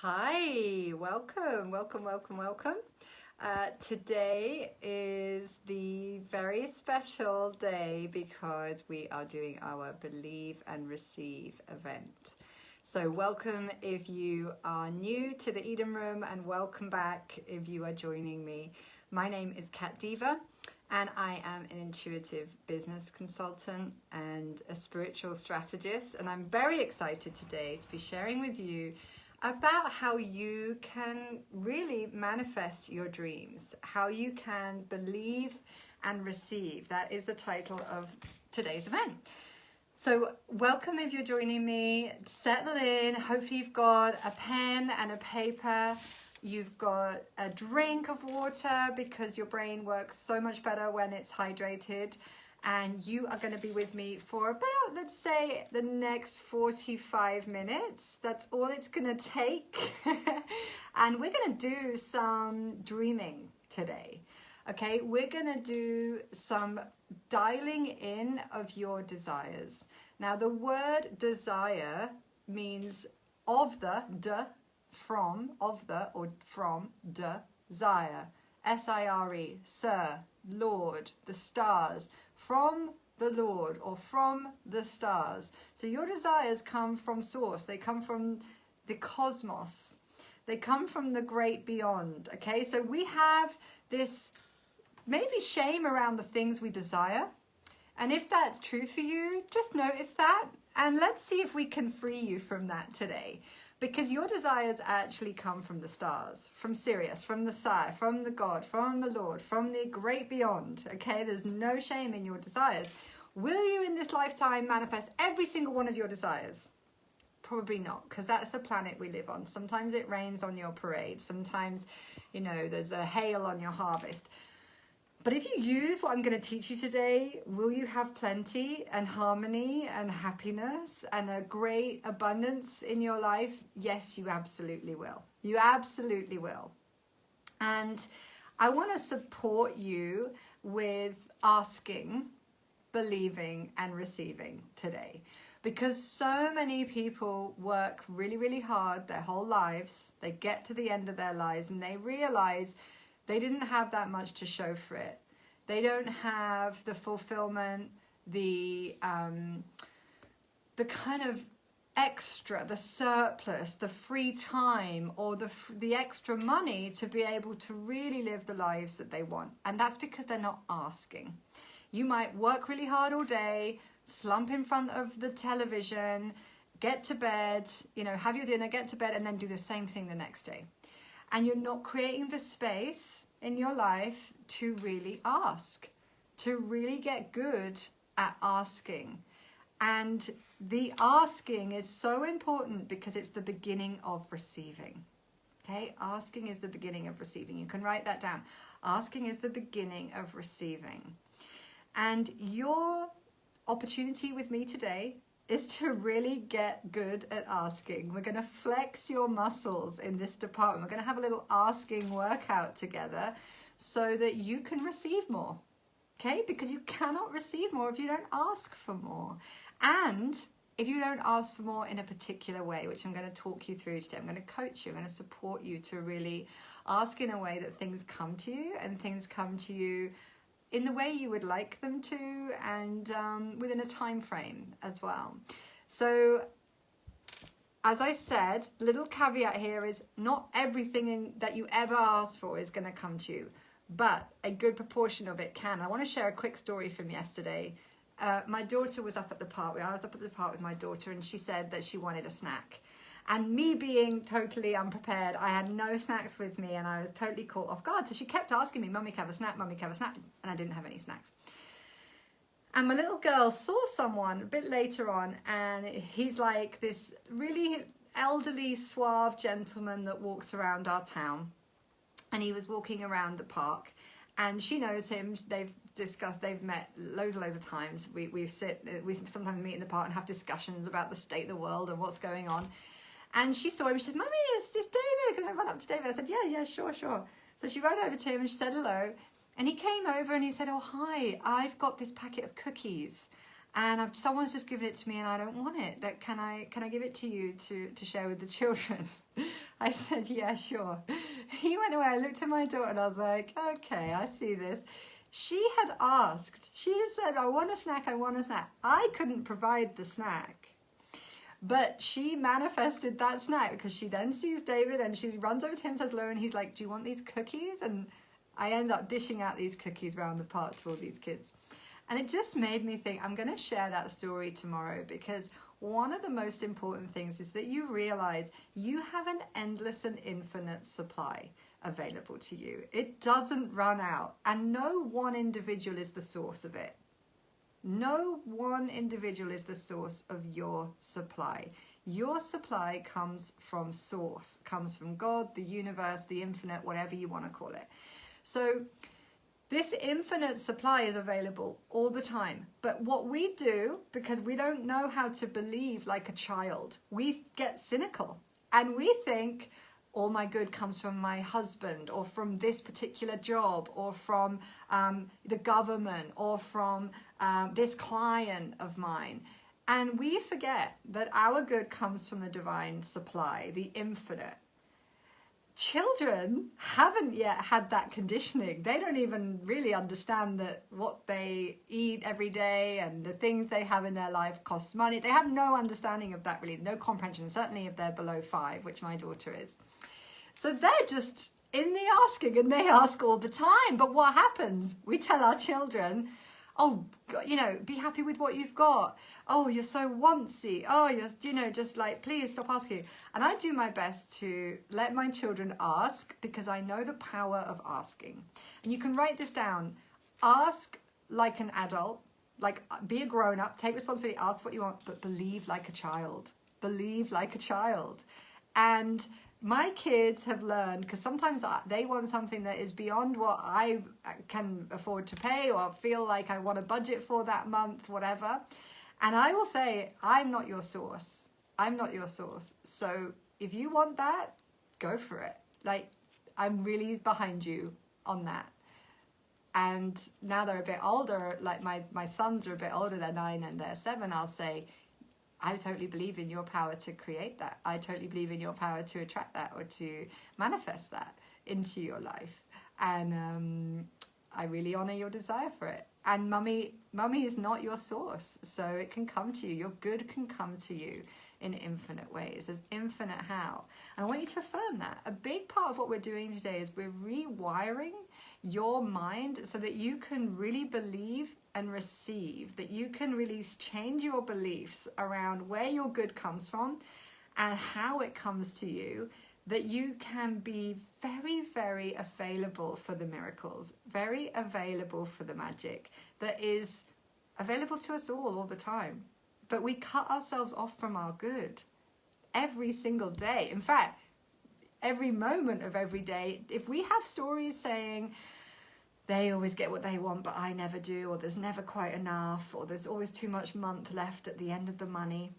Hi, welcome. Today is the very special day because we are doing our Believe and Receive event. So welcome if you are new to the Eden Room, and welcome back if you are joining me. My name is Kat Diva, and I am an intuitive business consultant and a spiritual strategist, and I'm very excited today to be sharing with you about how you can really manifest your dreams, how you can believe and receive. That is the title of today's event. So welcome if you're joining me. Settle in. Hopefully you've got a pen and a paper. You've got a drink of water because your brain works so much better when it's hydrated. And you are going to be with me for about, let's say, the next 45 minutes. That's all it's going to take. And we're going to do some dreaming today. Okay, we're going to do some dialing in of your desires. Now, the word desire means of the, from, of the, or from, desire. S-I-R-E, Sir, Lord, the stars. From the Lord or from the stars. So your desires come from source. They come from the cosmos. They come from the great beyond. Okay, so we have this maybe shame around the things we desire. And if that's true for you, just notice that. And let's see if we can free you from that today. Because your desires actually come from the stars, from Sirius, from the Sire, from the God, from the Lord, from the great beyond, okay? There's no shame in your desires. Will you in this lifetime manifest every single one of your desires? Probably not, because that's the planet we live on. Sometimes it rains on your parade. Sometimes, you know, there's a hail on your harvest. But if you use what I'm going to teach you today, will you have plenty and harmony and happiness and a great abundance in your life? Yes, you absolutely will. You absolutely will. And I want to support you with asking, believing, and receiving today. Because so many people work really, really hard their whole lives. They get to the end of their lives and they realize they didn't have that much to show for it. They don't have the fulfillment, the kind of extra, the surplus, the free time, or the extra money to be able to really live the lives that they want. And that's because they're not asking. You might work really hard all day, slump in front of the television, get to bed, you know, have your dinner, get to bed, and then do the same thing the next day. And you're not creating the space in your life to really ask, to really get good at asking. And the asking is so important because it's the beginning of receiving. Okay, asking is the beginning of receiving. You can write that down. Asking is the beginning of receiving. And your opportunity with me today is to really get good at asking. We're going to flex your muscles in this department. We're going to have a little asking workout together so that you can receive more. Okay? Because you cannot receive more if you don't ask for more. And if you don't ask for more in a particular way, which I'm going to talk you through today, I'm going to coach you, I'm going to support you to really ask in a way that things come to you, and things come to you in the way you would like them to, and within a time frame as well. So, as I said, little caveat here is not everything that you ever ask for is going to come to you, but a good proportion of it can. I want to share a quick story from yesterday. My daughter was up at the park. I was up at the park with my daughter, and she said that she wanted a snack. And me being totally unprepared, I had no snacks with me, and I was totally caught off guard. So she kept asking me, Mummy, can I have a snack? Mummy, can I have a snack? And I didn't have any snacks. And my little girl saw someone a bit later on, and he's like this really elderly, suave gentleman that walks around our town. And he was walking around the park, and she knows him. They've met loads of times. We sometimes meet in the park and have discussions about the state of the world and what's going on. And she saw him, she said, Mummy, it's David. Can I run up to David? I said, yeah, sure. So she ran over to him and she said hello. And he came over and he said, oh, hi, I've got this packet of cookies. And someone's just given it to me and I don't want it. Can I give it to you to share with the children? I said, yeah, sure. He went away. I looked at my daughter and I was like, okay, I see this. She had asked, she had said, I want a snack, I want a snack. I couldn't provide the snack. But she manifested that snack because she then sees David and she runs over to him, says hello, and he's like, do you want these cookies? And I end up dishing out these cookies around the park to all these kids. And it just made me think, I'm going to share that story tomorrow, because one of the most important things is that you realize you have an endless and infinite supply available to you. It doesn't run out, and no one individual is the source of it. No one individual is the source of your supply. Your supply comes from source, comes from God, the universe, the infinite, whatever you want to call it. So this infinite supply is available all the time. But what we do, because we don't know how to believe like a child, we get cynical and we think, all my good comes from my husband, or from this particular job, or from the government, or from this client of mine. And we forget that our good comes from the divine supply, the infinite. Children haven't yet had that conditioning. They don't even really understand that what they eat every day and the things they have in their life costs money. They have no understanding of that, really, no comprehension, certainly if they're below 5, which my daughter is. So they're just in the asking, and they ask all the time. But what happens? We tell our children, oh, you know, be happy with what you've got. Oh, you're so wantsy. Oh, you're, you know, just like, please stop asking. And I do my best to let my children ask, because I know the power of asking. And you can write this down. Ask like an adult, like be a grown up, take responsibility, ask what you want, but believe like a child. Believe like a child. And my kids have learned, because sometimes they want something that is beyond what I can afford to pay, or feel like I want a budget for that month, whatever. And I will say, I'm not your source. I'm not your source. So if you want that, go for it. Like, I'm really behind you on that. And now they're a bit older, like my sons are a bit older, they're 9 and they're 7, I'll say, I totally believe in your power to create that. I totally believe in your power to attract that, or to manifest that into your life. And I really honor your desire for it. And mummy is not your source. So it can come to you. Your good can come to you in infinite ways. There's infinite how. And I want you to affirm that. A big part of what we're doing today is we're rewiring your mind so that you can really believe and receive, that you can really change your beliefs around where your good comes from and how it comes to you, that you can be very, very available for the miracles, very available for the magic that is available to us all the time. But we cut ourselves off from our good every single day. In fact, every moment of every day, if we have stories saying, they always get what they want, but I never do, or there's never quite enough, or there's always too much month left at the end of the money,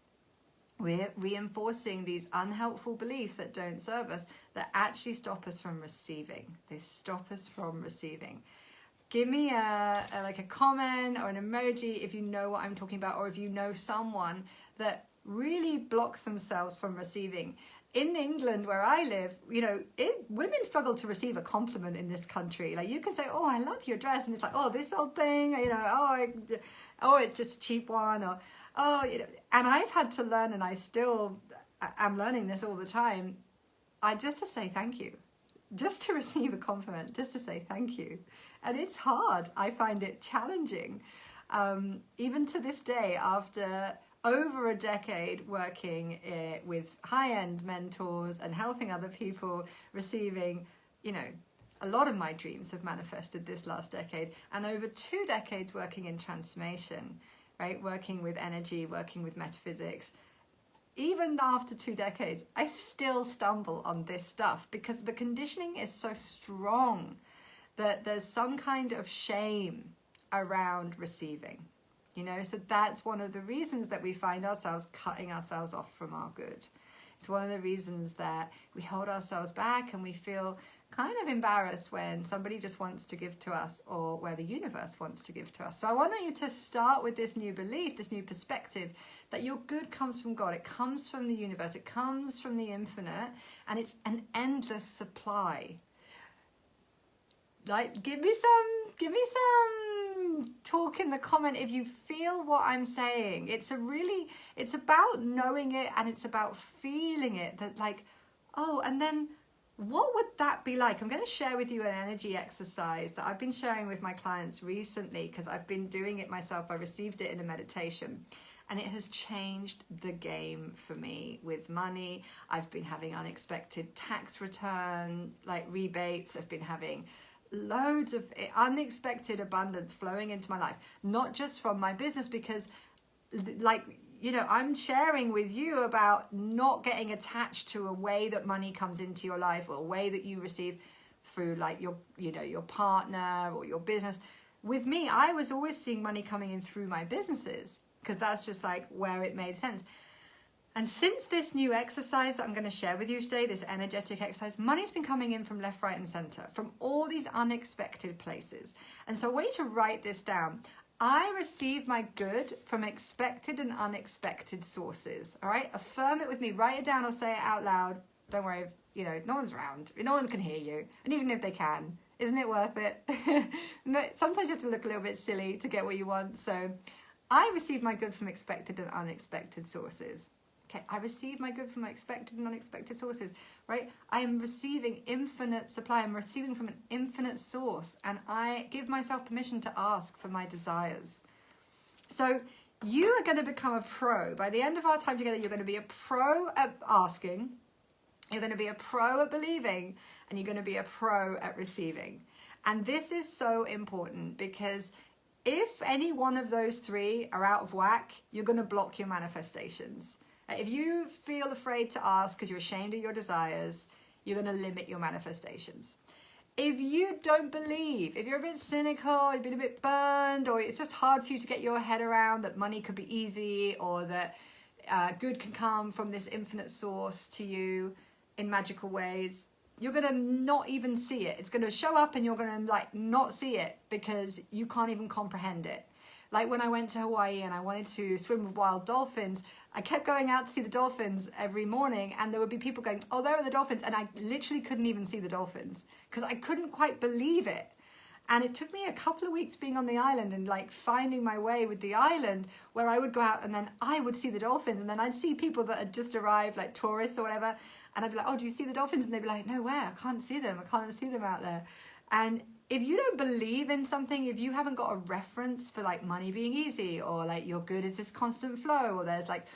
we're reinforcing these unhelpful beliefs that don't serve us, that actually stop us from receiving. They stop us from receiving. Give me a comment or an emoji if you know what I'm talking about, or if you know someone that really blocks themselves from receiving. In England, where I live, you know, women struggle to receive a compliment in this country. Like, you can say, oh, I love your dress, and it's like, oh, this old thing, you know, oh, it's just a cheap one, or, oh, you know. And I've had to learn, and I'm learning this all the time, just to say thank you, just to receive a compliment, just to say thank you. And it's hard. I find it challenging. Even to this day, after over a decade working with high-end mentors and helping other people, receiving, you know, a lot of my dreams have manifested this last decade, and over 2 decades working in transformation, right? Working with energy, working with metaphysics. Even after 2 decades, I still stumble on this stuff because the conditioning is so strong that there's some kind of shame around receiving. You know, so that's one of the reasons that we find ourselves cutting ourselves off from our good. It's one of the reasons that we hold ourselves back and we feel kind of embarrassed when somebody just wants to give to us, or where the universe wants to give to us. So I want you to start with this new belief, this new perspective, that your good comes from God. It comes from the universe. It comes from the infinite, and it's an endless supply. Like, give me some talk in the comment if you feel what I'm saying. It's about knowing it, and it's about feeling it, that like, oh, and then what would that be like? I'm going to share with you an energy exercise that I've been sharing with my clients recently, because I've been doing it myself. I received it in a meditation, and it has changed the game for me with money. I've been having unexpected tax return, like rebates. I've been having loads of unexpected abundance flowing into my life, not just from my business, because like, you know, I'm sharing with you about not getting attached to a way that money comes into your life, or a way that you receive through like your, you know, your partner or your business. With me, I was always seeing money coming in through my businesses, because that's just like where it made sense. And since this new exercise that I'm going to share with you today, this energetic exercise, money's been coming in from left, right, and center, from all these unexpected places. And so I want you to write this down. I receive my good from expected and unexpected sources. All right, affirm it with me. Write it down or say it out loud. Don't worry, you know, no one's around. No one can hear you. And even if they can, isn't it worth it? Sometimes you have to look a little bit silly to get what you want. So I receive my good from expected and unexpected sources. Okay, I receive my good from my expected and unexpected sources, right? I am receiving infinite supply. I'm receiving from an infinite source, and I give myself permission to ask for my desires. So you are going to become a pro. By the end of our time together, you're going to be a pro at asking, you're going to be a pro at believing, and you're going to be a pro at receiving. And this is so important, because if any one of those three are out of whack, you're going to block your manifestations. If you feel afraid to ask because you're ashamed of your desires, you're going to limit your manifestations. If you don't believe, if you're a bit cynical, you've been a bit burned, or it's just hard for you to get your head around that money could be easy, or that good can come from this infinite source to you in magical ways, you're going to not even see it. It's going to show up and you're going to like not see it, because you can't even comprehend it. Like when I went to Hawaii and I wanted to swim with wild dolphins, I kept going out to see the dolphins every morning, and there would be people going, oh, there are the dolphins. And I literally couldn't even see the dolphins, because I couldn't quite believe it. And it took me a couple of weeks being on the island and like finding my way with the island, where I would go out and then I would see the dolphins, and then I'd see people that had just arrived, like tourists or whatever. And I'd be like, oh, do you see the dolphins? And they'd be like, no way, I can't see them. I can't see them out there. And if you don't believe in something, if you haven't got a reference for like money being easy, or like your good is this constant flow, or there's like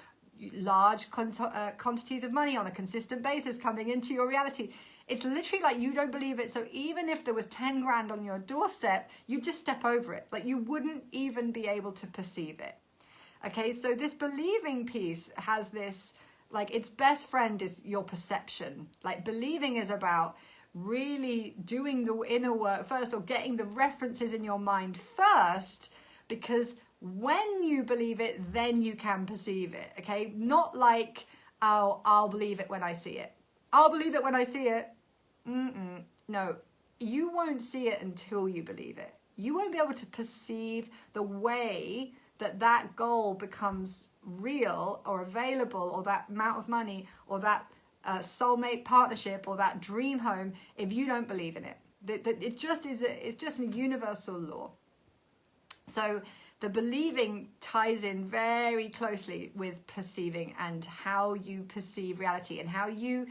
large quantities of money on a consistent basis coming into your reality, it's literally like you don't believe it. So even if there was 10 grand on your doorstep, you just step over it. Like you wouldn't even be able to perceive it. Okay, so this believing piece has this, like its best friend is your perception. Like believing is about really doing the inner work first, or getting the references in your mind first, because when you believe it, then you can perceive it. Okay, not like, oh, I'll believe it when I see it. I'll believe it when I see it. No, you won't see it until you believe it. You won't be able to perceive the way that that goal becomes real or available, or that amount of money, or that soulmate partnership, or that dream home, if you don't believe in it. It just is. It's just a universal law. So the believing ties in very closely with perceiving, and how you perceive reality, and how you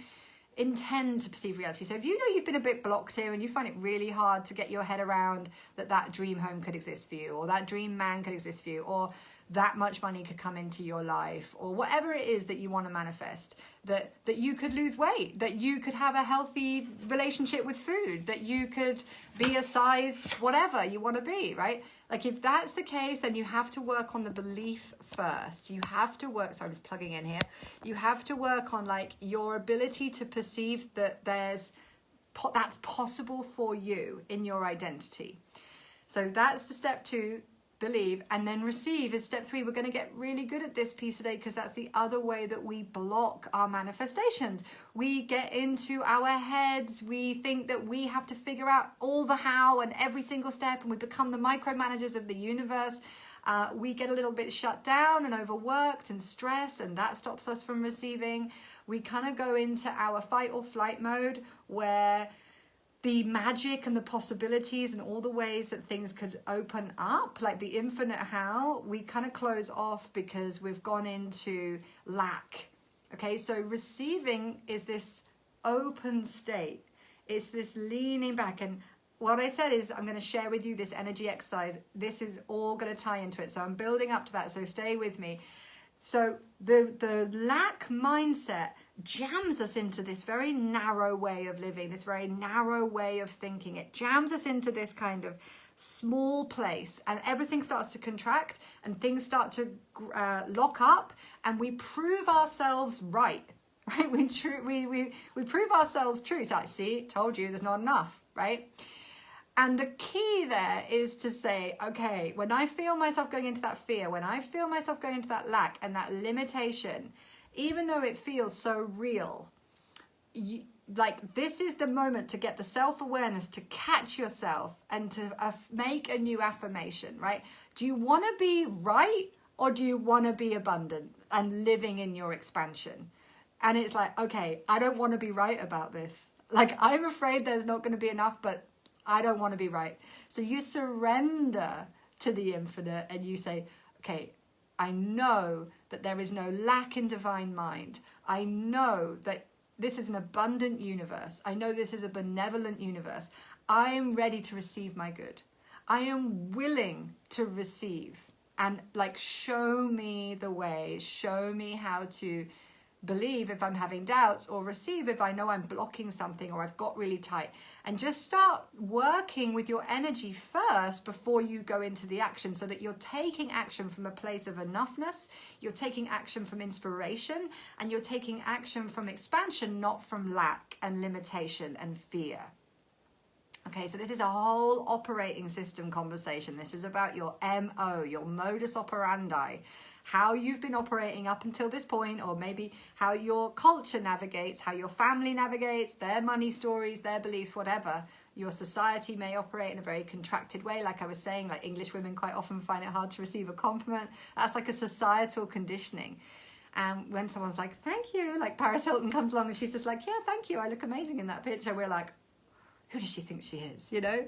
intend to perceive reality. So if you know you've been a bit blocked here, and you find it really hard to get your head around that dream home could exist for you, or that dream man could exist for you, or that much money could come into your life, or whatever it is that you want to manifest, that you could lose weight, that you could have a healthy relationship with food, that you could be a size whatever you want to be, right? Like if that's the case, then you have to work on the belief first. You have to work, sorry, I'm just plugging in here. You have to work on like your ability to perceive that that's possible for you in your identity. So that's the step 2. believe, and then receive is step 3. We're going to get really good at this piece today because that's the other way that we block our manifestations. We get into our heads. We think that we have to figure out all the how and every single step, and we become the micromanagers of the universe. We get a little bit shut down and overworked and stressed, and that stops us from receiving. We kind of go into our fight or flight mode where the magic and the possibilities and all the ways that things could open up, like the infinite how, we kind of close off because we've gone into lack. Okay, so receiving is this open state. It's this leaning back. And what I said is I'm going to share with you this energy exercise. This is all going to tie into it. So I'm building up to that. So stay with me. So the lack mindset jams us into this very narrow way of living, this very narrow way of thinking. It jams us into this kind of small place, and everything starts to contract and things start to lock up, and we prove ourselves right? We prove ourselves true. So I see, told you there's not enough, right? And the key there is to say, okay, when I feel myself going into that fear, when I feel myself going into that lack and that limitation, even though it feels so real, this is the moment to get the self-awareness, to catch yourself and to make a new affirmation, right? Do you want to be right, or do you want to be abundant and living in your expansion? And it's like, okay, I don't want to be right about this. Like, I'm afraid there's not going to be enough, but I don't want to be right. So you surrender to the infinite and you say, okay, I know that there is no lack in divine mind. I know that this is an abundant universe. I know this is a benevolent universe. I am ready to receive my good. I am willing to receive, and show me the way, show me how to believe if I'm having doubts, or receive if I know I'm blocking something or I've got really tight. And just start working with your energy first before you go into the action, so that you're taking action from a place of enoughness, you're taking action from inspiration, and you're taking action from expansion, not from lack and limitation and fear. Okay, so this is a whole operating system conversation. This is about your MO, your modus operandi, how you've been operating up until this point, or maybe how your culture navigates, how your family navigates, their money stories, their beliefs, whatever. Your society may operate in a very contracted way. Like I was saying, like English women quite often find it hard to receive a compliment. That's like a societal conditioning. And when someone's like, thank you, like Paris Hilton comes along and she's just like, yeah, thank you, I look amazing in that picture. We're like, who does she think she is, you know?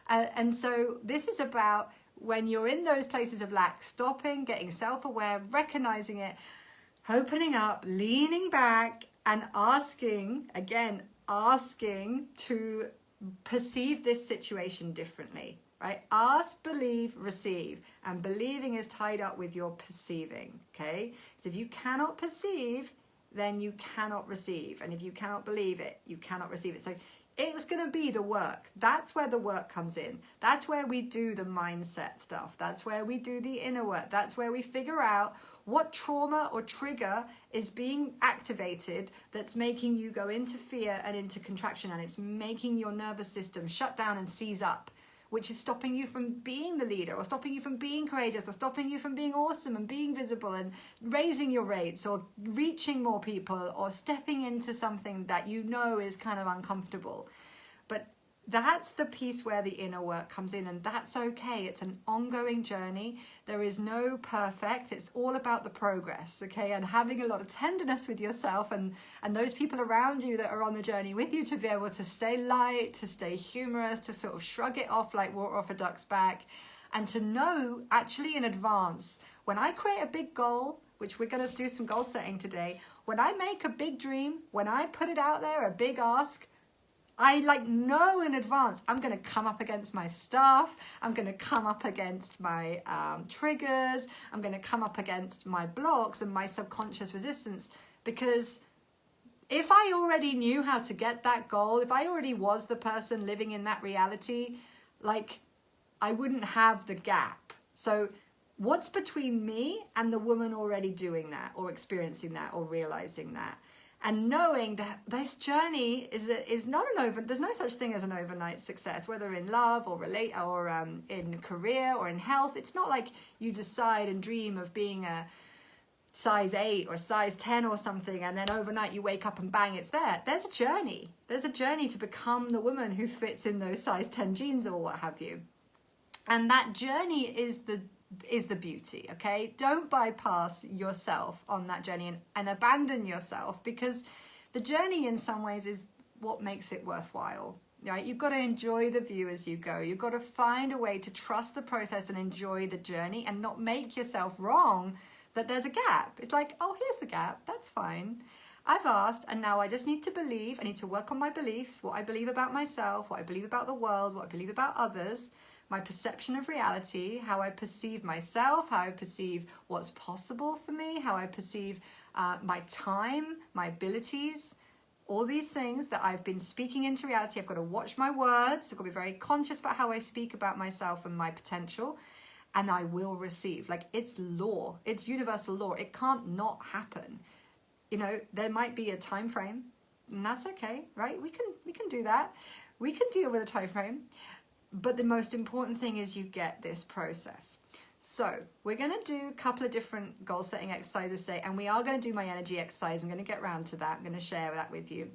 And so this is about when you're in those places of lack, stopping, getting self-aware, recognizing it, opening up, leaning back, and asking to perceive this situation differently, right? Ask, believe, receive. And believing is tied up with your perceiving, okay? So if you cannot perceive, then you cannot receive. And if you cannot believe it, you cannot receive it. So it's going to be the work. That's where the work comes in. That's where we do the mindset stuff. That's where we do the inner work. That's where we figure out what trauma or trigger is being activated that's making you go into fear and into contraction, and it's making your nervous system shut down and seize up, which is stopping you from being the leader, or stopping you from being courageous, or stopping you from being awesome and being visible and raising your rates, or reaching more people, or stepping into something that you know is kind of uncomfortable. But that's the piece where the inner work comes in, and that's okay. It's an ongoing journey. There is no perfect. It's all about the progress, okay? And having a lot of tenderness with yourself and those people around you that are on the journey with you, to be able to stay light, to stay humorous, to sort of shrug it off like water off a duck's back, and to know actually in advance, when I create a big goal, which we're going to do some goal setting today, when I make a big dream, when I put it out there, a big ask, I know in advance I'm going to come up against my stuff, I'm going to come up against my triggers, I'm going to come up against my blocks and my subconscious resistance. Because if I already knew how to get that goal, if I already was the person living in that reality, I wouldn't have the gap. So what's between me and the woman already doing that, or experiencing that, or realizing that? and knowing that this journey is not there's no such thing as an overnight success, whether in love or in career or in health. It's not like you decide and dream of being a size 8 or size 10 or something, and then overnight you wake up and bang, it's there. There's a journey. There's a journey to become the woman who fits in those size 10 jeans or what have you. And that journey is the beauty, okay? Don't bypass yourself on that journey and abandon yourself, because the journey in some ways is what makes it worthwhile, right? You've got to enjoy the view as you go. You've got to find a way to trust the process and enjoy the journey and not make yourself wrong that there's a gap. It's like, oh, here's the gap. That's fine. I've asked, and now I just need to believe. I need to work on my beliefs, what I believe about myself, what I believe about the world, what I believe about others, my perception of reality, how I perceive myself, how I perceive what's possible for me, how I perceive my time, my abilities, all these things that I've been speaking into reality. I've got to watch my words. I've got to be very conscious about how I speak about myself and my potential. And I will receive. Like, it's law. It's universal law. It can't not happen. You know, there might be a time frame, and that's okay, right? We can do that. We can deal with a time frame. But the most important thing is you get this process. So we're going to do a couple of different goal setting exercises today, and we are going to do my energy exercise. I'm going to get around to that. I'm going to share that with you.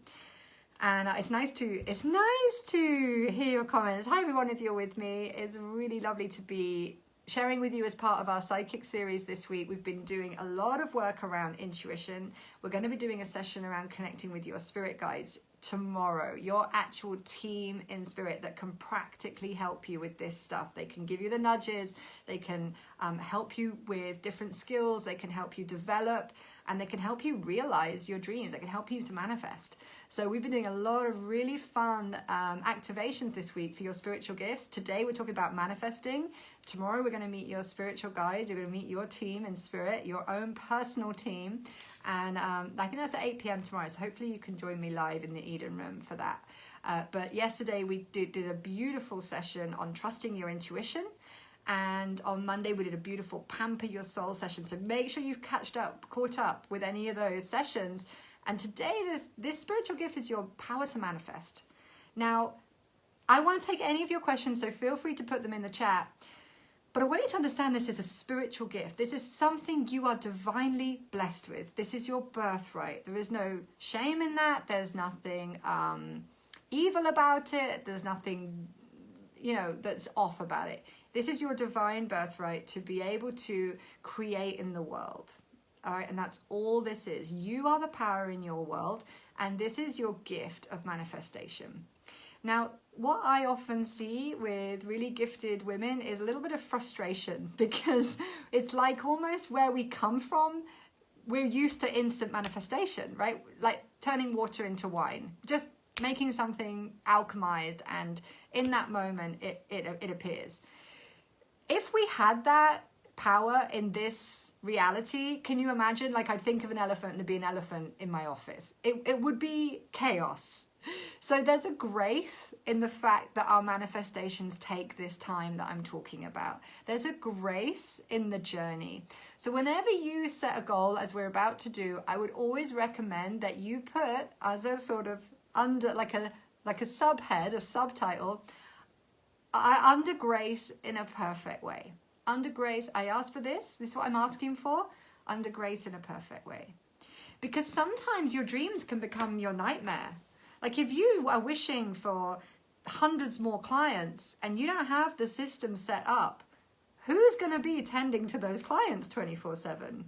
And it's nice to hear your comments. Hi everyone, if you're with me. It's really lovely to be sharing with you as part of our psychic series this week. We've been doing a lot of work around intuition. We're going to be doing a session around connecting with your spirit guides tomorrow, your actual team in spirit that can practically help you with this stuff. They can give you the nudges, they can help you with different skills, they can help you develop, and they can help you realize your dreams. They can help you to manifest. So we've been doing a lot of really fun activations this week for your spiritual gifts. Today we're talking about manifesting. Tomorrow we're going to meet your spiritual guides. You're going to meet your team in spirit, your own personal team. And I think that's at 8 p.m. tomorrow. So hopefully you can join me live in the Eden Room for that. But yesterday we did a beautiful session on trusting your intuition. And on Monday we did a beautiful Pamper Your Soul session. So make sure you've caught up with any of those sessions. And today this spiritual gift is your power to manifest. Now, I won't take any of your questions, so feel free to put them in the chat. But I want you to understand this is a spiritual gift. This is something you are divinely blessed with. This is your birthright. There is no shame in that. There's nothing evil about it. There's nothing, that's off about it. This is your divine birthright to be able to create in the world. All right, and that's all this is. You are the power in your world, and this is your gift of manifestation. Now, what I often see with really gifted women is a little bit of frustration, because it's like almost where we come from, we're used to instant manifestation, right? Like turning water into wine, just making something alchemized, and in that moment, it appears. If we had that power in this reality, can you imagine? Like, I'd think of an elephant and there'd be an elephant in my office. It would be chaos. So there's a grace in the fact that our manifestations take this time that I'm talking about. There's a grace in the journey. So whenever you set a goal, as we're about to do, I would always recommend that you put as a sort of under, like a subhead, a subtitle, under grace in a perfect way. Under grace, I asked for this. This is what I'm asking for. Under grace in a perfect way. Because sometimes your dreams can become your nightmare. Like if you are wishing for hundreds more clients and you don't have the system set up, who's going to be tending to those clients 24/7?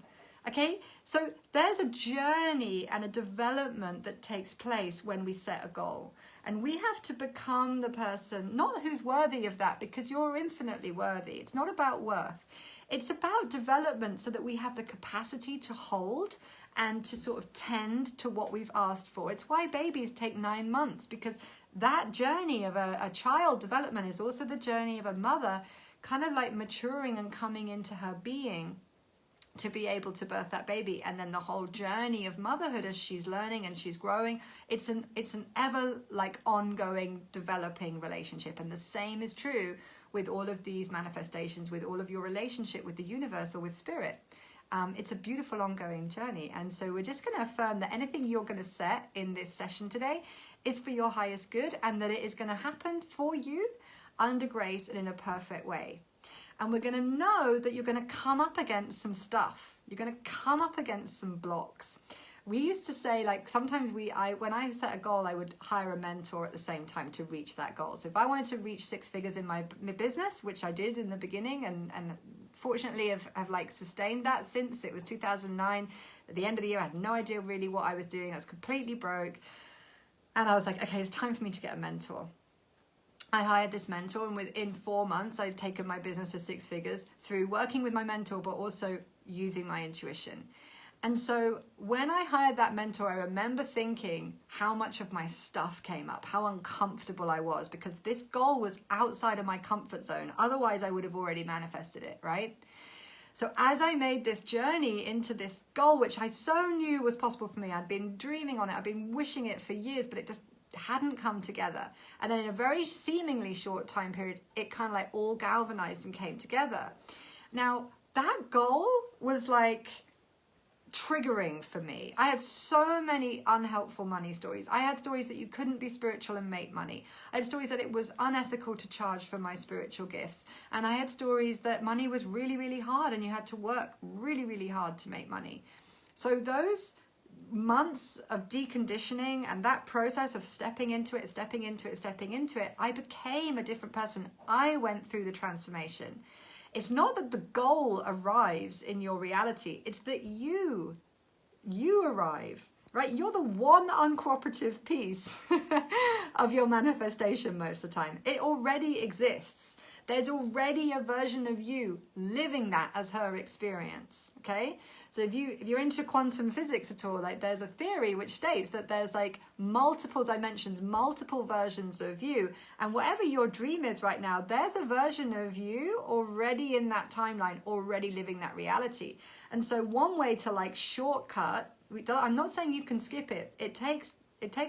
Okay, so there's a journey and a development that takes place when we set a goal. And we have to become the person, not who's worthy of that, because you're infinitely worthy. It's not about worth. It's about development so that we have the capacity to hold and to sort of tend to what we've asked for. It's why babies take 9 months, because that journey of a child development is also the journey of a mother kind of like maturing and coming into her being to be able to birth that baby. And then the whole journey of motherhood as she's learning and she's growing, it's an ever like ongoing developing relationship. And the same is true with all of these manifestations, with all of your relationship with the universe or with spirit. It's a beautiful ongoing journey. And so we're just going to affirm that anything you're going to set in this session today is for your highest good, and that it is going to happen for you under grace and in a perfect way. And we're going to know that you're going to come up against some stuff. You're going to come up against some blocks. We used to say, like, sometimes when I set a goal, I would hire a mentor at the same time to reach that goal. So if I wanted to reach 6 figures in my business, which I did in the beginning, and fortunately have like sustained that since, it was 2009. At the end of the year, I had no idea really what I was doing. I was completely broke. And I was like, okay, it's time for me to get a mentor. I hired this mentor, and within 4 months, I'd taken my business to 6 figures through working with my mentor, but also using my intuition. And so when I hired that mentor, I remember thinking how much of my stuff came up, how uncomfortable I was, because this goal was outside of my comfort zone. Otherwise, I would have already manifested it, right? So as I made this journey into this goal, which I so knew was possible for me, I'd been dreaming on it, I'd been wishing it for years, but it just hadn't come together. And then in a very seemingly short time period, it kind of like all galvanized and came together. Now, that goal was like triggering for me. I had so many unhelpful money stories. I had stories that you couldn't be spiritual and make money. I had stories that it was unethical to charge for my spiritual gifts. And I had stories that money was really, really hard and you had to work really, really hard to make money. So those months of deconditioning and that process of stepping into it, I became a different person. I went through the transformation. It's not that the goal arrives in your reality. It's that you arrive, right? You're the one uncooperative piece of your manifestation most of the time. It already exists. There's already a version of you living that as her experience, okay? So if you're into quantum physics at all, like there's a theory which states that there's like multiple dimensions, multiple versions of you, and whatever your dream is right now, there's a version of you already in that timeline, already living that reality. And so one way to like shortcut, I'm not saying you can skip it. It takes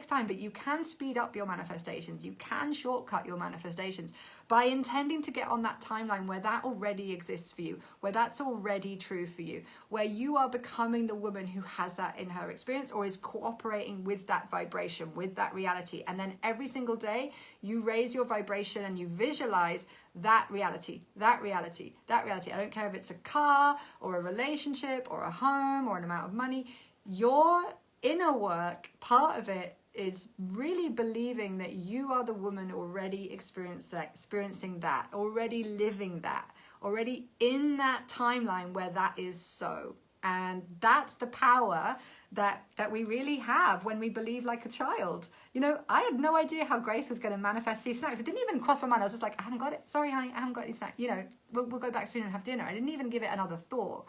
time, but you can speed up your manifestations. You can shortcut your manifestations by intending to get on that timeline where that already exists for you, where that's already true for you, where you are becoming the woman who has that in her experience or is cooperating with that vibration, with that reality. And then every single day you raise your vibration and you visualize that reality, that reality, that reality. I don't care if it's a car or a relationship or a home or an amount of money. Your inner work, part of it is really believing that you are the woman already experiencing that, already living that, already in that timeline where that is so. And that's the power that we really have when we believe like a child. You know, I had no idea how Grace was going to manifest these snacks. It didn't even cross my mind. I was just like, I haven't got it. Sorry, honey, I haven't got any snacks. You know, we'll go back soon and have dinner. I didn't even give it another thought.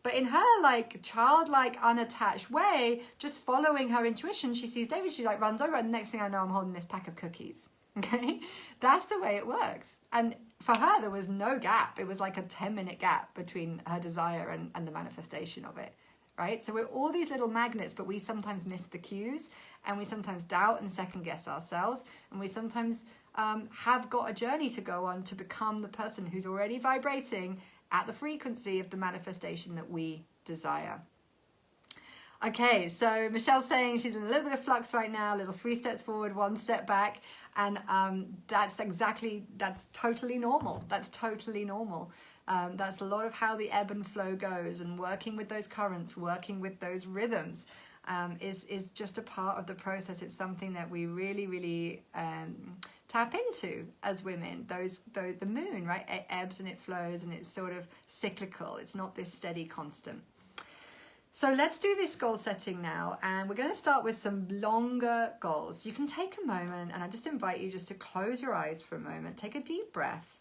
But in her like childlike, unattached way, just following her intuition, she sees David, she like runs over, and the next thing I know, I'm holding this pack of cookies. Okay, that's the way it works. And for her, there was no gap. It was like a 10-minute gap between her desire and the manifestation of it, right? So we're all these little magnets, but we sometimes miss the cues, and we sometimes doubt and second guess ourselves, and we sometimes have got a journey to go on to become the person who's already vibrating at the frequency of the manifestation that we desire. Okay, so Michelle's saying she's in a little bit of flux right now, a little 3 steps forward, 1 step back. And that's totally normal. That's totally normal. That's a lot of how the ebb and flow goes, and working with those currents, working with those rhythms is just a part of the process. It's something that we really, really tap into as women. The moon, right? It ebbs and it flows, and it's sort of cyclical. It's not this steady constant. So let's do this goal setting now, and we're going to start with some longer goals. You can take a moment, and I just invite you just to close your eyes for a moment, take a deep breath.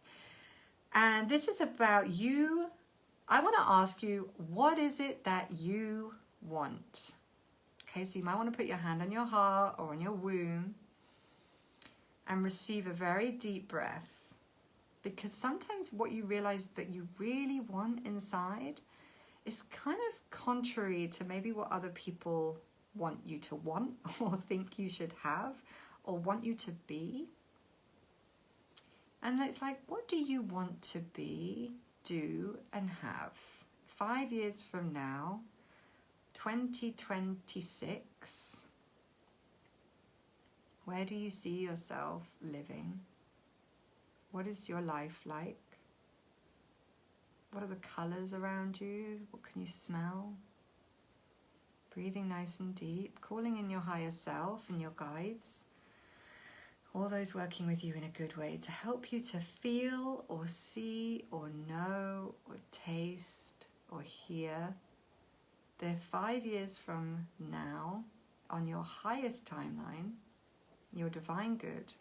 And this is about you. I want to ask you, what is it that you want? Okay, so you might want to put your hand on your heart or on your womb and receive a very deep breath. Because sometimes what you realize that you really want inside is kind of contrary to maybe what other people want you to want or think you should have or want you to be. And it's like, what do you want to be, do, and have 5 years from now, 2026, where do you see yourself living? What is your life like? What are the colors around you? What can you smell? Breathing nice and deep, calling in your higher self and your guides, all those working with you in a good way to help you to feel or see or know or taste or hear. They're 5 years from now on your highest timeline, your divine good.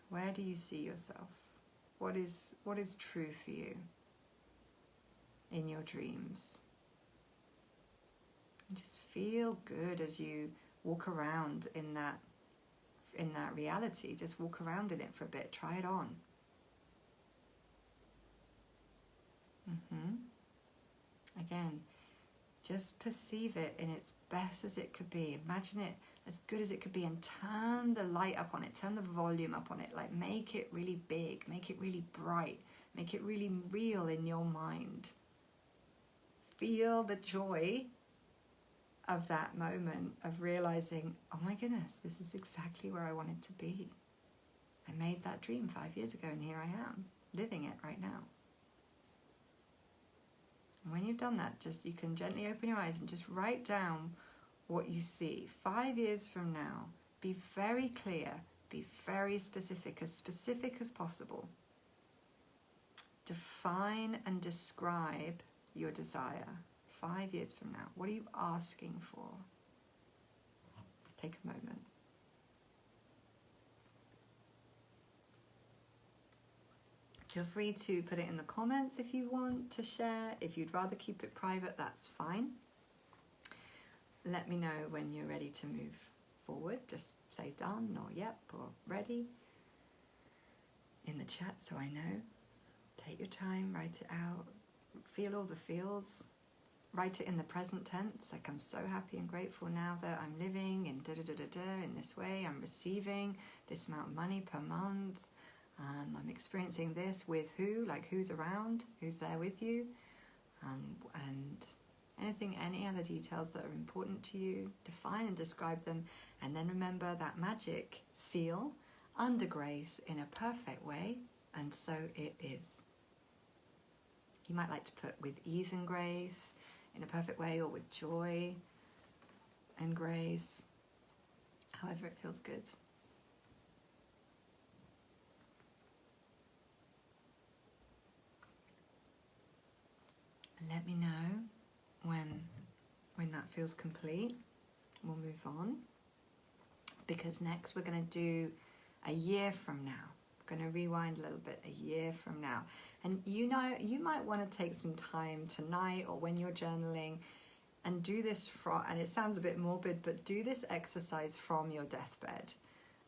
Where do you see yourself? What is true for you in your dreams? And just feel good as you walk around in that reality. Just walk around in it for a bit. Try it on. Again, just perceive it in its best as it could be. Imagine it as good as it could be and turn the light up on it. Turn the volume up on it. Like, make it really big. Make it really bright. Make it really real in your mind. Feel the joy of that moment of realizing, oh my goodness, this is exactly where I wanted to be. I made that dream 5 years ago and here I am, living it right now. And when you've done that, just you can gently open your eyes and just write down what you see. 5 years from now, be very clear, be very specific as possible. Define and describe your desire. 5 years from now, what are you asking for? Take a moment. Feel free to put it in the comments if you want to share. If you'd rather keep it private, that's fine. Let me know when you're ready to move forward. Just say done or yep or ready in the chat so I know. Take your time, write it out. Feel all the feels. Write it in the present tense, like I'm so happy and grateful now that I'm living in in this way. I'm receiving this amount of money per month. I'm experiencing this with who, like who's around, who's there with you, and any other details that are important to you. Define and describe them, and then remember that magic seal under grace in a perfect way, and so it is. You might like to put with ease and grace, in a perfect way, or with joy and grace, however it feels good. And let me know when that feels complete. We'll move on, because next we're going to do a year from now. We're going to rewind a little bit, a year from now. And you might want to take some time tonight or when you're journaling and do this and it sounds a bit morbid, but do this exercise from your deathbed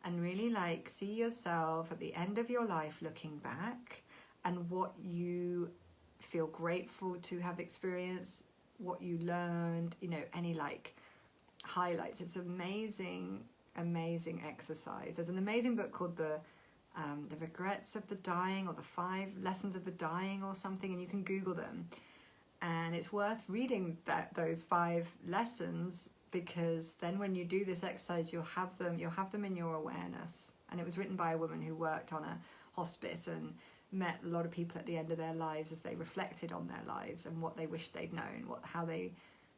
and really like see yourself at the end of your life looking back and what you feel grateful to have experienced, what you learned, any like highlights. It's amazing exercise. There's an amazing book called The Regrets of the Dying, or the 5 Lessons of the Dying or something, and you can Google them. And it's worth reading those 5 lessons, because then when you do this exercise, you'll have them in your awareness. And it was written by a woman who worked on a hospice and met a lot of people at the end of their lives as they reflected on their lives and what they wish they'd known, how they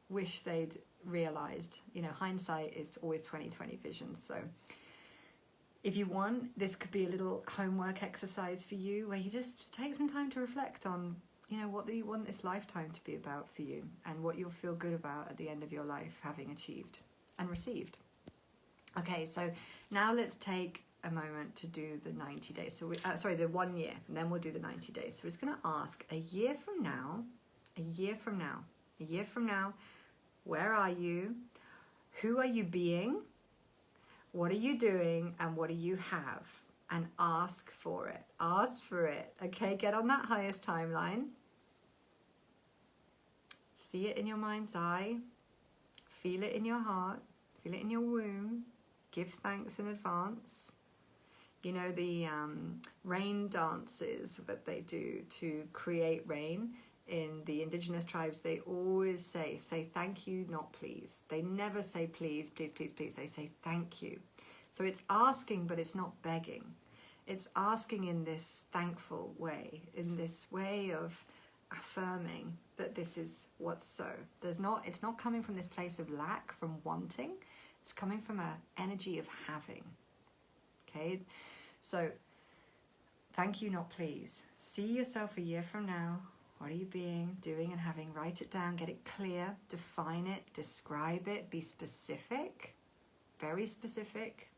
wish they'd realized. Hindsight is always 20/20 vision. So if you want, this could be a little homework exercise for you where you just take some time to reflect on, what do you want this lifetime to be about for you, and what you'll feel good about at the end of your life having achieved and received. Okay, so now let's take a moment to do the 90 days. So the 1 year, and then we'll do the 90 days. So it's going to ask a year from now, where are you? Who are you being? What are you doing, and what do you have? And ask for it. Ask for it. Okay, get on that highest timeline. See it in your mind's eye. Feel it in your heart. Feel it in your womb. Give thanks in advance. The rain dances that they do to create rain. in the indigenous tribes, they always say thank you, not please. They never say please, please, please, please. They say thank you. So it's asking, but it's not begging. It's asking in this thankful way, in this way of affirming that this is what's so. It's not coming from this place of lack, from wanting. It's coming from an energy of having. Okay, so thank you, not please. See yourself a year from now. What are you being, doing, and having? Write it down, get it clear, define it, describe it, be specific, very specific.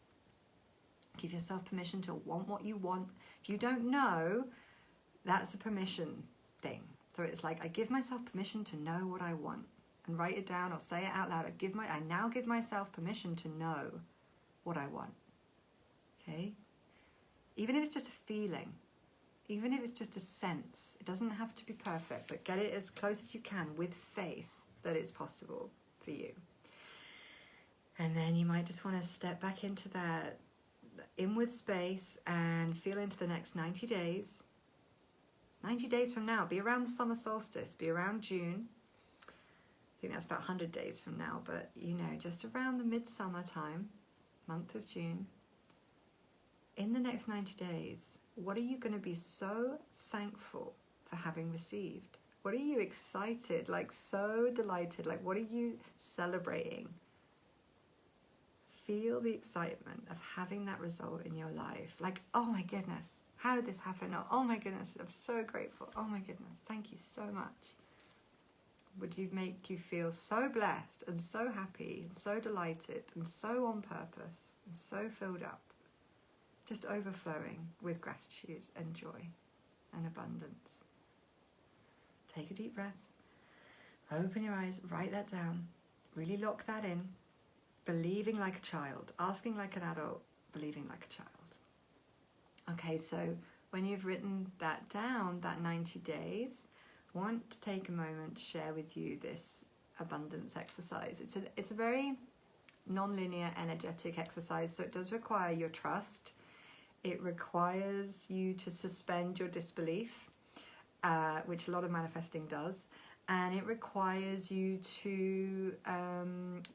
Give yourself permission to want what you want. If you don't know, that's a permission thing. So it's like, I give myself permission to know what I want, and write it down or say it out loud. I now give myself permission to know what I want. Okay? Even if it's just a feeling, even if it's just a sense, it doesn't have to be perfect, but get it as close as you can with faith that it's possible for you. And then you might just want to step back into that inward space and feel into the next 90 days. 90 days from now, be around the summer solstice, be around June. I think that's about 100 days from now, but you know, just around the midsummer time, month of June. In the next 90 days, what are you going to be so thankful for having received? What are you excited, like so delighted, like what are you celebrating? Feel the excitement of having that result in your life. Like, oh my goodness, how did this happen? Oh my goodness, I'm so grateful. Oh my goodness, thank you so much. Would you make you feel so blessed and so happy and so delighted and so on purpose and so filled up, just overflowing with gratitude and joy and abundance. Take a deep breath, open your eyes, write that down, really lock that in. Believing like a child, asking like an adult, believing like a child. Okay, so when you've written that down, that 90 days, I want to take a moment to share with you this abundance exercise. It's a very non-linear, energetic exercise, so it does require your trust. It requires you to suspend your disbelief, which a lot of manifesting does. And it requires you to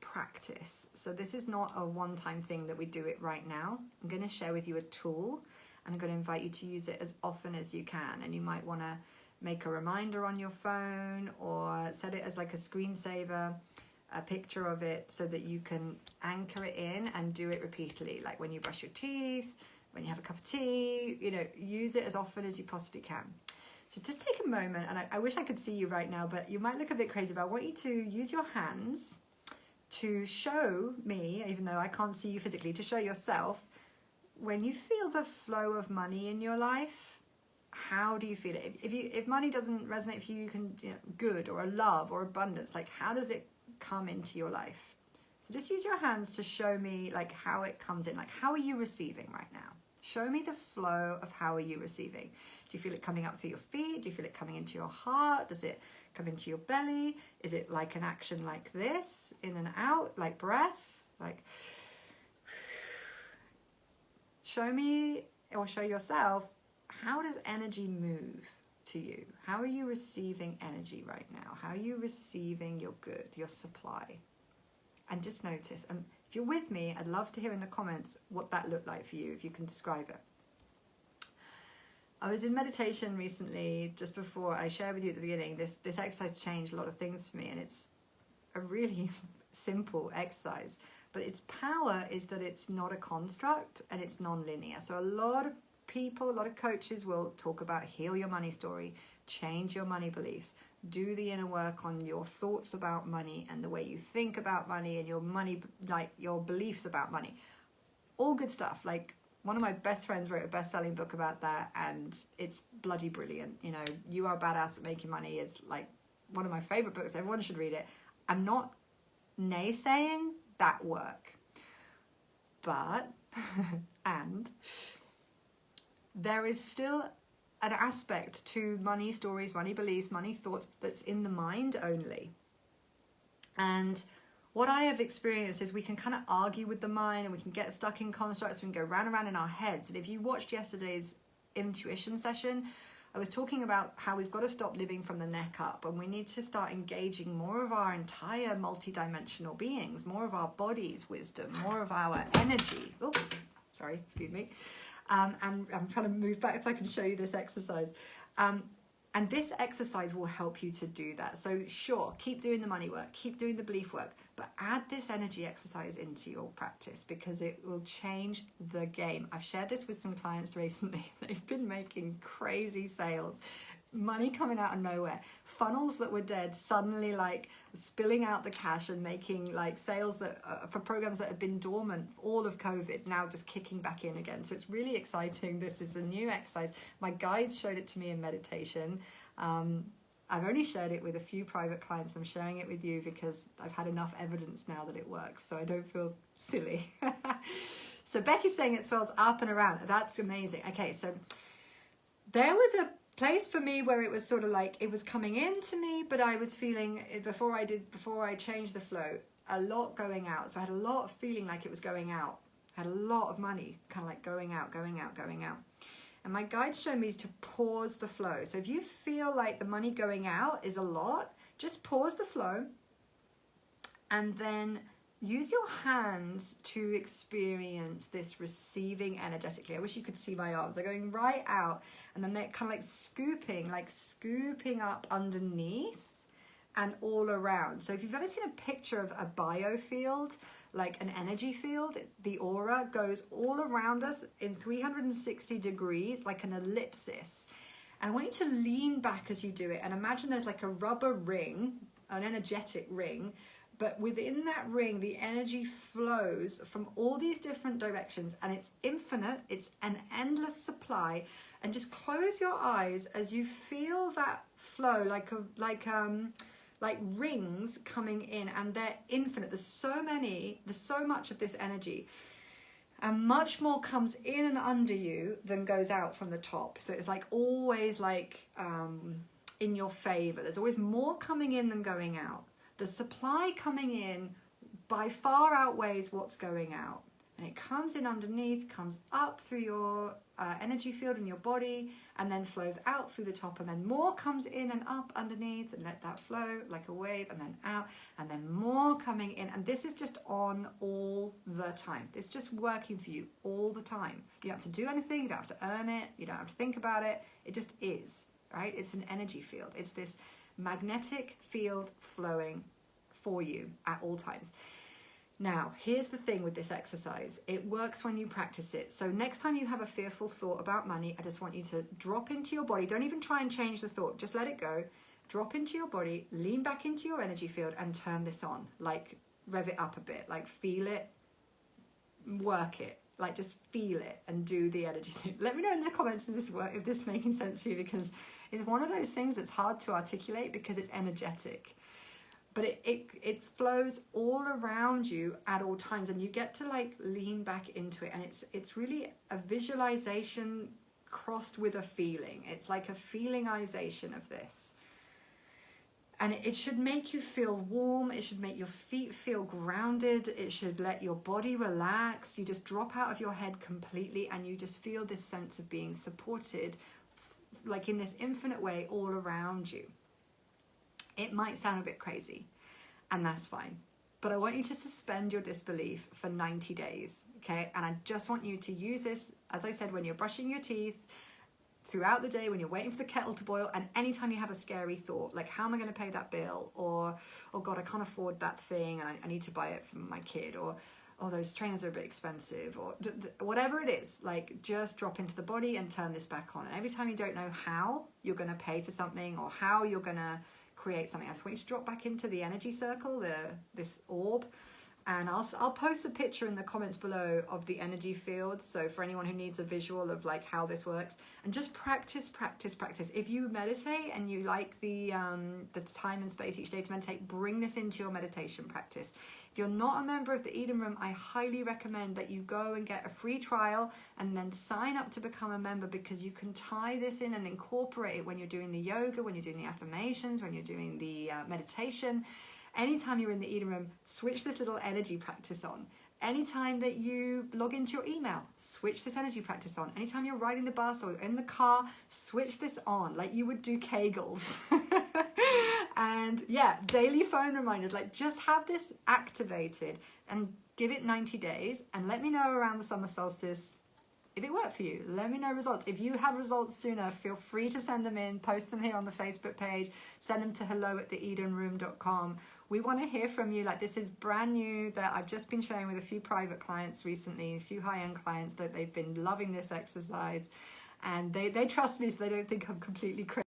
practice. So this is not a one-time thing that we do it right now. I'm going to share with you a tool, and I'm going to invite you to use it as often as you can. And you might want to make a reminder on your phone or set it as like a screensaver, a picture of it, so that you can anchor it in and do it repeatedly. Like when you brush your teeth, when you have a cup of tea, you know, use it as often as you possibly can. So just take a moment, and I wish I could see you right now, but you might look a bit crazy, but I want you to use your hands to show me, even though I can't see you physically, to show yourself, when you feel the flow of money in your life, how do you feel it? If money doesn't resonate for you, you can, you know, good or a love or abundance, like how does it come into your life? So just use your hands to show me like how it comes in, like how are you receiving right now? Show me the flow of how are you receiving. Do you feel it coming up through your feet? Do you feel it coming into your heart? Does it come into your belly? Is it like an action like this, in and out, like breath? Like, show me or show yourself, how does energy move to you? How are you receiving energy right now? How are you receiving your good, your supply? And just notice. And if you're with me, I'd love to hear in the comments what that looked like for you, if you can describe it. I was in meditation recently, just before I shared with you at the beginning, this exercise changed a lot of things for me, and it's a really simple exercise, but its power is that it's not a construct and it's non-linear. So a lot of people, a lot of coaches will talk about heal your money story, change your money beliefs, do the inner work on your thoughts about money and the way you think about money and your money, like your beliefs about money. All good stuff. Like, one of my best friends wrote a best-selling book about that, and it's bloody brilliant. You know, You Are Badass at Making Money is like one of my favorite books. Everyone should read it. I'm not naysaying that work, but and there is still an aspect to money stories, money beliefs, money thoughts that's in the mind only. And what I have experienced is we can kind of argue with the mind, and we can get stuck in constructs, we can go round and round in our heads. And if you watched yesterday's intuition session, I was talking about how we've got to stop living from the neck up, and we need to start engaging more of our entire multidimensional beings, more of our body's wisdom, more of our energy. Oops, sorry, excuse me. And I'm trying to move back so I can show you this exercise. And this exercise will help you to do that. So sure, keep doing the money work, keep doing the belief work, but add this energy exercise into your practice because it will change the game. I've shared this with some clients recently. They've been making crazy sales, money coming out of nowhere, funnels that were dead suddenly like spilling out the cash and making like sales that for programs that have been dormant all of COVID, now just kicking back in again. So it's really exciting. This is a new exercise. My guides showed it to me in meditation. I've only shared it with a few private clients. I'm sharing it with you because I've had enough evidence now that it works, so I don't feel silly. So Becky's saying it swells up and around. That's amazing. Okay, so there was a place for me where it was sort of like it was coming into me, but I was feeling before I changed the flow, a lot going out. So I had a lot of feeling like it was going out. I had a lot of money kind of like going out. And my guides show me to pause the flow. So if you feel like the money going out is a lot, just pause the flow and then use your hands to experience this receiving energetically. I wish you could see my arms. They're going right out and then they're kind of like scooping up underneath and all around. So if you've ever seen a picture of a biofield, like an energy field, the aura goes all around us in 360 degrees, like an ellipsis. And I want you to lean back as you do it and imagine there's like a rubber ring, an energetic ring, but within that ring, the energy flows from all these different directions and it's infinite, it's an endless supply. And just close your eyes as you feel that flow like rings coming in, and they're infinite. There's so much of this energy, and much more comes in and under you than goes out from the top. So it's like always like in your favor. There's always more coming in than going out. The supply coming in by far outweighs what's going out, and it comes in underneath, comes up through your energy field in your body, and then flows out through the top, and then more comes in and up underneath, and let that flow like a wave, and then out, and then more coming in. And this is just on all the time. It's just working for you all the time. You don't have to do anything, you don't have to earn it, you don't have to think about it. It just is, right? It's an energy field. It's this magnetic field flowing for you at all times. Now, here's the thing with this exercise. It works when you practice it. So next time you have a fearful thought about money, I just want you to drop into your body. Don't even try and change the thought. Just let it go. Drop into your body, lean back into your energy field and turn this on. Like rev it up a bit, like feel it, work it, like just feel it and do the energy thing. Let me know in the comments does this work, if this is making sense for you, because it's one of those things that's hard to articulate because it's energetic. But it flows all around you at all times, and you get to like lean back into it, and it's really a visualization crossed with a feeling. It's like a feelingization of this, and it should make you feel warm. It should make your feet feel grounded. It should let your body relax. You just drop out of your head completely, and you just feel this sense of being supported, like in this infinite way all around you. It might sound a bit crazy, and that's fine. But I want you to suspend your disbelief for 90 days, okay? And I just want you to use this, as I said, when you're brushing your teeth, throughout the day, when you're waiting for the kettle to boil, and anytime you have a scary thought, like how am I going to pay that bill? Or, oh God, I can't afford that thing, and I need to buy it for my kid. Or, oh, those trainers are a bit expensive. Or whatever it is, like just drop into the body and turn this back on. And every time you don't know how you're going to pay for something or how you're going to create something else, I want you to drop back into the energy circle, this orb, and I'll post a picture in the comments below of the energy field, so for anyone who needs a visual of like how this works. And just practice. If you meditate and you like the time and space each day to meditate, bring this into your meditation practice. If you're not a member of the Eden Room, I highly recommend that you go and get a free trial and then sign up to become a member, because you can tie this in and incorporate it when you're doing the yoga, when you're doing the affirmations, when you're doing the meditation. Anytime you're in the Eden Room, switch this little energy practice on, Anytime that you log into your email, switch this energy practice on. Anytime you're riding the bus or in the car, switch this on like you would do Kegels. And yeah, daily phone reminders, like just have this activated and give it 90 days and let me know around the summer solstice if it worked for you. Let me know results. If you have results sooner, feel free to send them in, post them here on the Facebook page, send them to hello@theedenroom.com. We want to hear from you. Like, this is brand new that I've just been sharing with a few private clients recently, a few high-end clients, that they've been loving this exercise, and they trust me, so they don't think I'm completely crazy.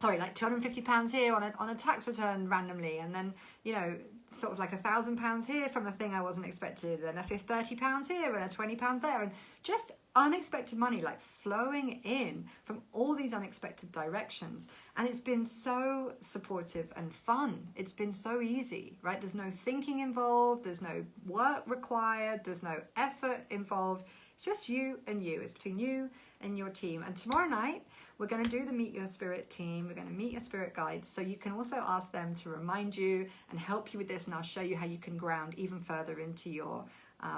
Sorry, like £250 here on a tax return randomly, and then, you know, sort of like £1,000 here from a thing I wasn't expected, and a £30 here and a £20 there, and just unexpected money like flowing in from all these unexpected directions. And it's been so supportive and fun. It's been so easy, right? There's no thinking involved, there's no work required, there's no effort involved. It's just you and you. It's between you and your team. And tomorrow night, we're going to do the Meet Your Spirit team. We're going to meet your spirit guides. So you can also ask them to remind you and help you with this. And I'll show you how you can ground even further into your,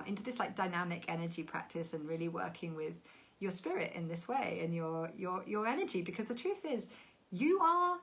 into this like dynamic energy practice and really working with your spirit in this way and your energy. Because the truth is, you are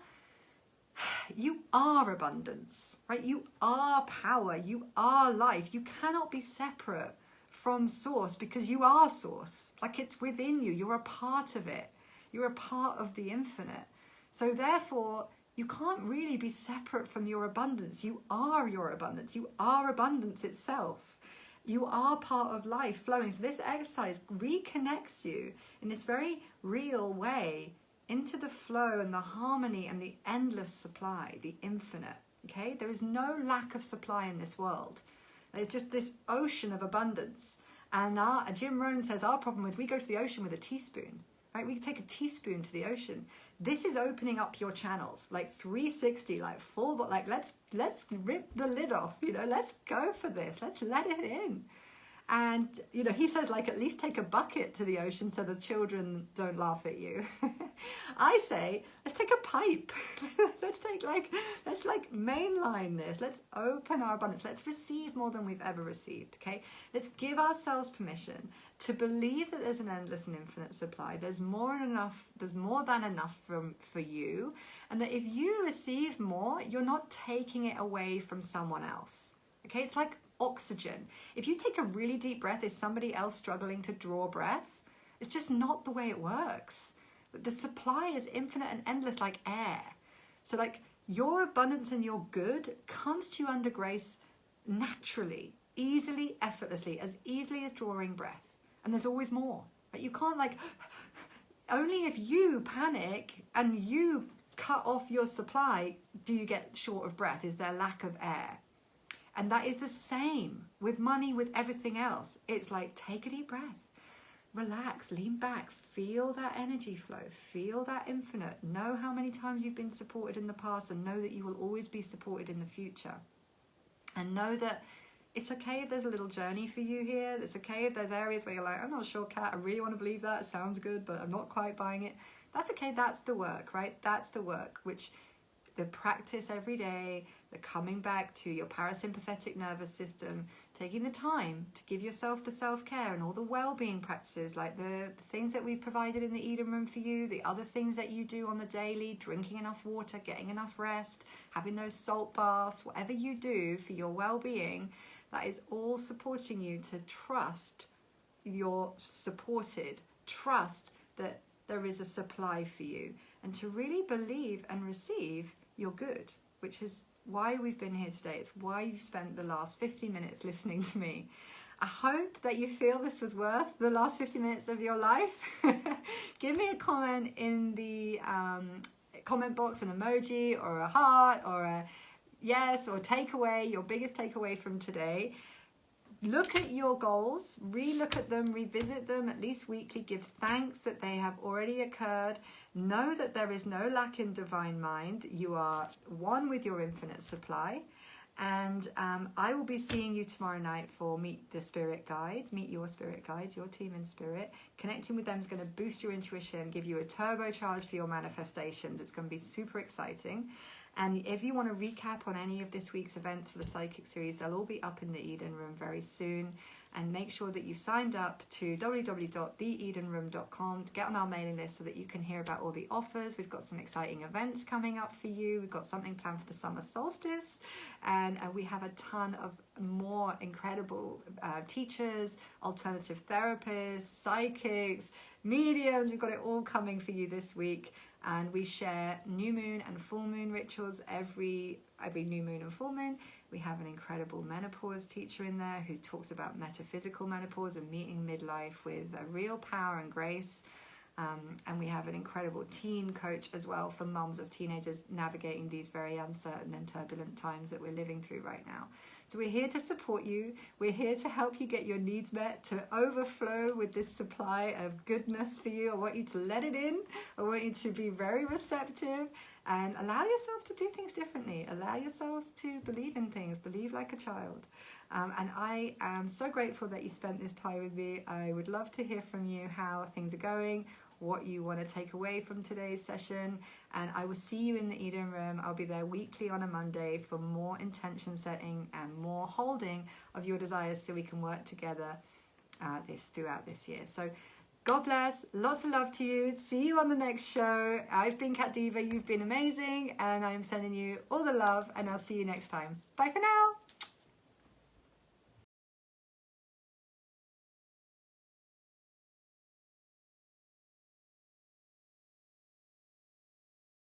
abundance, right? You are power. You are life. You cannot be separate from source, because you are source. Like, it's within you. You're a part of it. You're a part of the infinite. So therefore, you can't really be separate from your abundance. You are your abundance. You are abundance itself. You are part of life flowing. So this exercise reconnects you in this very real way into the flow and the harmony and the endless supply, the infinite. Okay? There is no lack of supply in this world. There's just this ocean of abundance. And Jim Rohn says our problem is we go to the ocean with a teaspoon, right? We take a teaspoon to the ocean. This is opening up your channels, like 360, like full, but like let's rip the lid off, you know, let's go for this. Let's let it in. And, you know, he says, like, at least take a bucket to the ocean so the children don't laugh at you. I say, let's take a pipe. let's mainline this. Let's open our abundance. Let's receive more than we've ever received, okay? Let's give ourselves permission to believe that there's an endless and infinite supply. There's more than enough for you. And that if you receive more, you're not taking it away from someone else, okay? It's like oxygen. If you take a really deep breath, is somebody else struggling to draw breath? It's just not the way it works. The supply is infinite and endless like air. So like your abundance and your good comes to you under grace naturally, easily, effortlessly, as easily as drawing breath. And there's always more. But you can't like, only if you panic and you cut off your supply do you get short of breath. Is there lack of air? And that is the same with money, with everything else. It's like, take a deep breath, relax, lean back, feel that energy flow, feel that infinite. Know how many times you've been supported in the past, and know that you will always be supported in the future. And know that it's okay if there's a little journey for you here. It's okay if there's areas where you're like, I'm not sure, Kat, I really want to believe that. It sounds good, but I'm not quite buying it. That's okay. That's the work, right? That's the work, which the practice every day, the coming back to your parasympathetic nervous system, taking the time to give yourself the self-care and all the well-being practices, like the things that we've provided in the Eden Room for you, the other things that you do on the daily, drinking enough water, getting enough rest, having those salt baths, whatever you do for your well-being, that is all supporting you to trust you're supported, trust that there is a supply for you, and to really believe and receive you're good, which is why we've been here today. It's why you've spent the last 50 minutes listening to me. I hope that you feel this was worth the last 50 minutes of your life. Give me a comment in the comment box, an emoji or a heart or a yes, or takeaway, your biggest takeaway from today. Look at your goals, re-look at them, revisit them at least weekly, give thanks that they have already occurred. Know that there is no lack in divine mind. You are one with your infinite supply. And I will be seeing you tomorrow night for Meet the Spirit Guides, Meet Your Spirit Guides, your team in spirit. Connecting with them is going to boost your intuition, give you a turbocharge for your manifestations. It's going to be super exciting. And if you want to recap on any of this week's events for the Psychic series, they'll all be up in the Eden Room very soon. And make sure that you signed up to www.theedenroom.com to get on our mailing list so that you can hear about all the offers. We've got some exciting events coming up for you. We've got something planned for the summer solstice. And we have a ton of more incredible teachers, alternative therapists, psychics, mediums. We've got it all coming for you this week. And we share new moon and full moon rituals every new moon and full moon. We have an incredible menopause teacher in there who talks about metaphysical menopause and meeting midlife with a real power and grace. And we have an incredible teen coach as well for mums of teenagers navigating these very uncertain and turbulent times that we're living through right now. So we're here to support you. We're here to help you get your needs met, to overflow with this supply of goodness for you. I want you to let it in. I want you to be very receptive and allow yourself to do things differently. Allow yourselves to believe in things. Believe like a child. And I am so grateful that you spent this time with me. I would love to hear from you how things are going, what you want to take away from today's session, and I will see you in the Eden Room. I'll be there weekly on a Monday for more intention setting and more holding of your desires so we can work together throughout this year. So God bless, lots of love to you. See you on the next show. I've been Cat Diva, you've been amazing, and I'm sending you all the love, and I'll see you next time. Bye for now.